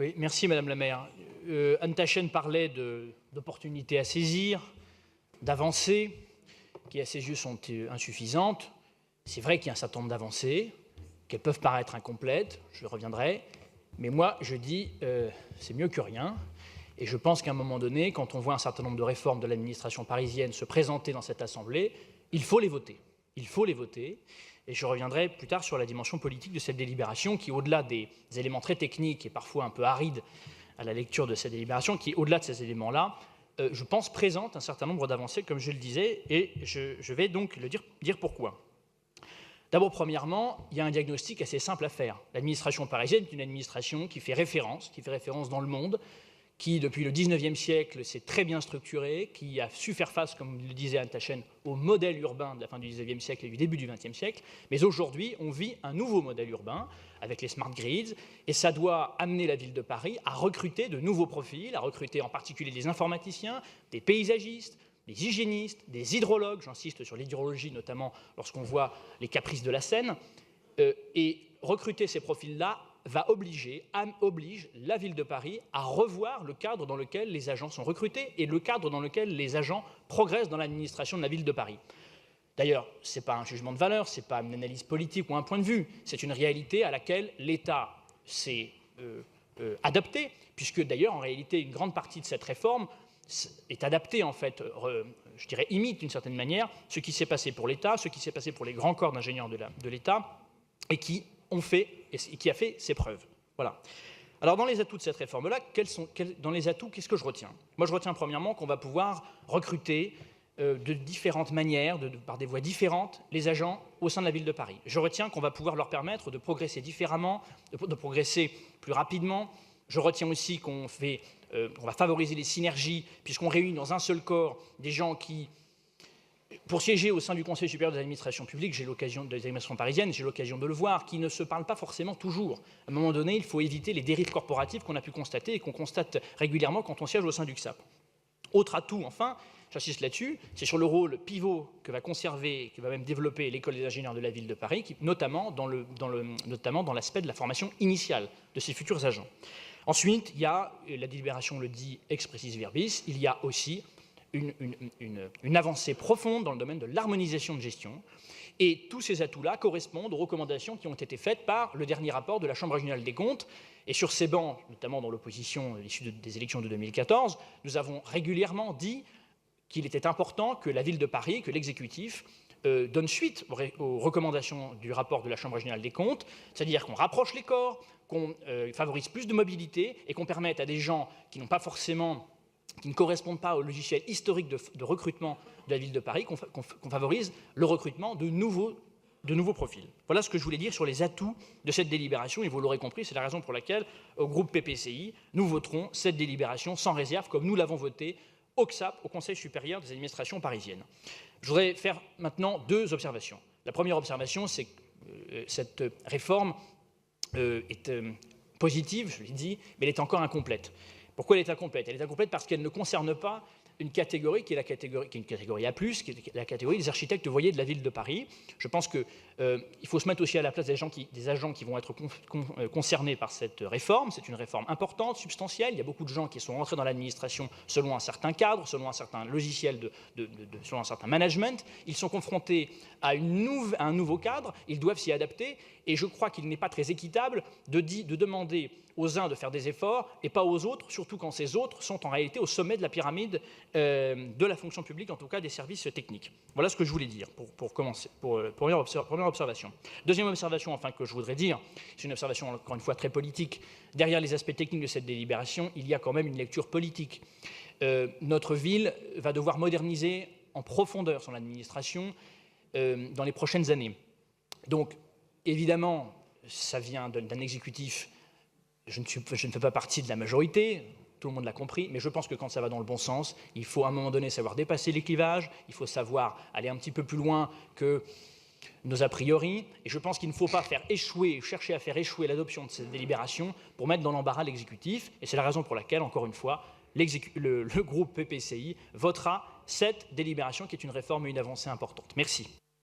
Oui, merci Madame la maire. Anne Tachène parlait d'opportunités à saisir, d'avancées, qui à ses yeux sont insuffisantes. C'est vrai qu'il y a un certain nombre d'avancées, qu'elles peuvent paraître incomplètes, je reviendrai, mais moi je dis c'est mieux que rien. Et je pense qu'à un moment donné, quand on voit un certain nombre de réformes de l'administration parisienne se présenter dans cette Assemblée, il faut les voter. Il faut les voter. Et je reviendrai plus tard sur la dimension politique de cette délibération qui, au-delà des éléments très techniques et parfois un peu arides à la lecture de cette délibération, qui, au-delà de ces éléments-là, je pense, présente un certain nombre d'avancées, comme je le disais, et je vais donc dire pourquoi. D'abord, premièrement, il y a un diagnostic assez simple à faire. L'administration parisienne est une administration qui fait référence dans le monde, qui, depuis le XIXe siècle, s'est très bien structurée, qui a su faire face, comme le disait Anne Tachène, au modèle urbain de la fin du XIXe siècle et du début du XXe siècle. Mais aujourd'hui, on vit un nouveau modèle urbain avec les smart grids, et ça doit amener la ville de Paris à recruter de nouveaux profils, à recruter en particulier des informaticiens, des paysagistes, des hygiénistes, des hydrologues, j'insiste sur l'hydrologie notamment lorsqu'on voit les caprices de la Seine, et recruter ces profils-là oblige la ville de Paris à revoir le cadre dans lequel les agents sont recrutés et le cadre dans lequel les agents progressent dans l'administration de la ville de Paris. D'ailleurs, ce n'est pas un jugement de valeur, ce n'est pas une analyse politique ou un point de vue, c'est une réalité à laquelle l'État s'est adapté, puisque d'ailleurs, en réalité, une grande partie de cette réforme est adaptée, en fait, je dirais, imite d'une certaine manière ce qui s'est passé pour l'État, ce qui s'est passé pour les grands corps d'ingénieurs de l'État, et qui a fait ses preuves. Voilà. Alors, dans les atouts de cette réforme-là, qu'est-ce que je retiens? Moi, je retiens premièrement qu'on va pouvoir recruter de différentes manières, par des voies différentes, les agents au sein de la ville de Paris. Je retiens qu'on va pouvoir leur permettre de progresser différemment, de progresser plus rapidement. Je retiens aussi qu'on va favoriser les synergies, puisqu'on réunit dans un seul corps des gens qui, pour siéger au sein du Conseil supérieur des administrations publiques, des administrations parisiennes, j'ai l'occasion de le voir, qui ne se parlent pas forcément toujours. À un moment donné, il faut éviter les dérives corporatives qu'on a pu constater et qu'on constate régulièrement quand on siège au sein du CSAP. Autre atout, enfin, j'insiste là-dessus, c'est sur le rôle pivot que va conserver, que va même développer l'École des ingénieurs de la ville de Paris, notamment dans l'aspect de la formation initiale de ses futurs agents. Ensuite, il y a, la délibération le dit expressis verbis, il y a aussi une avancée profonde dans le domaine de l'harmonisation de gestion. Et tous ces atouts-là correspondent aux recommandations qui ont été faites par le dernier rapport de la Chambre régionale des comptes. Et sur ces bancs, notamment dans l'opposition issue des élections de 2014, nous avons régulièrement dit qu'il était important que la ville de Paris, que l'exécutif donne suite aux recommandations du rapport de la Chambre régionale des comptes, c'est-à-dire qu'on rapproche les corps, qu'on favorise plus de mobilité et qu'on permette à des gens qui ne correspondent pas au logiciel historique de recrutement de la ville de Paris, qu'on favorise le recrutement de nouveaux profils. Voilà ce que je voulais dire sur les atouts de cette délibération, et vous l'aurez compris, c'est la raison pour laquelle, au groupe PPCI, nous voterons cette délibération sans réserve, comme nous l'avons votée au CSAP, au Conseil supérieur des administrations parisiennes. Je voudrais faire maintenant deux observations. La première observation, c'est que cette réforme est positive, je l'ai dit, mais elle est encore incomplète. Pourquoi elle est incomplète? Elle est incomplète parce qu'elle ne concerne pas une catégorie qui est une catégorie A+, qui est la catégorie des architectes voyers de la ville de Paris. Je pense qu'il faut se mettre aussi à la place des agents qui vont être concernés par cette réforme. C'est une réforme importante, substantielle. Il y a beaucoup de gens qui sont rentrés dans l'administration selon un certain cadre, selon un certain logiciel, selon un certain management. Ils sont confrontés à un nouveau cadre, ils doivent s'y adapter, et je crois qu'il n'est pas très équitable de demander aux uns de faire des efforts et pas aux autres, surtout quand ces autres sont en réalité au sommet de la pyramide de la fonction publique, en tout cas des services techniques. Voilà ce que je voulais dire pour commencer, première observation. Deuxième observation, enfin, que je voudrais dire, c'est une observation encore une fois très politique. Derrière les aspects techniques de cette délibération, il y a quand même une lecture politique. Notre ville va devoir moderniser en profondeur son administration dans les prochaines années. Donc, évidemment, ça vient d'un exécutif. Je ne fais pas partie de la majorité, tout le monde l'a compris, mais je pense que quand ça va dans le bon sens, il faut à un moment donné savoir dépasser les clivages, il faut savoir aller un petit peu plus loin que nos a priori, et je pense qu'il ne faut pas chercher à faire échouer l'adoption de cette délibération pour mettre dans l'embarras l'exécutif, et c'est la raison pour laquelle, encore une fois, le groupe PPCI votera cette délibération qui est une réforme et une avancée importante. Merci.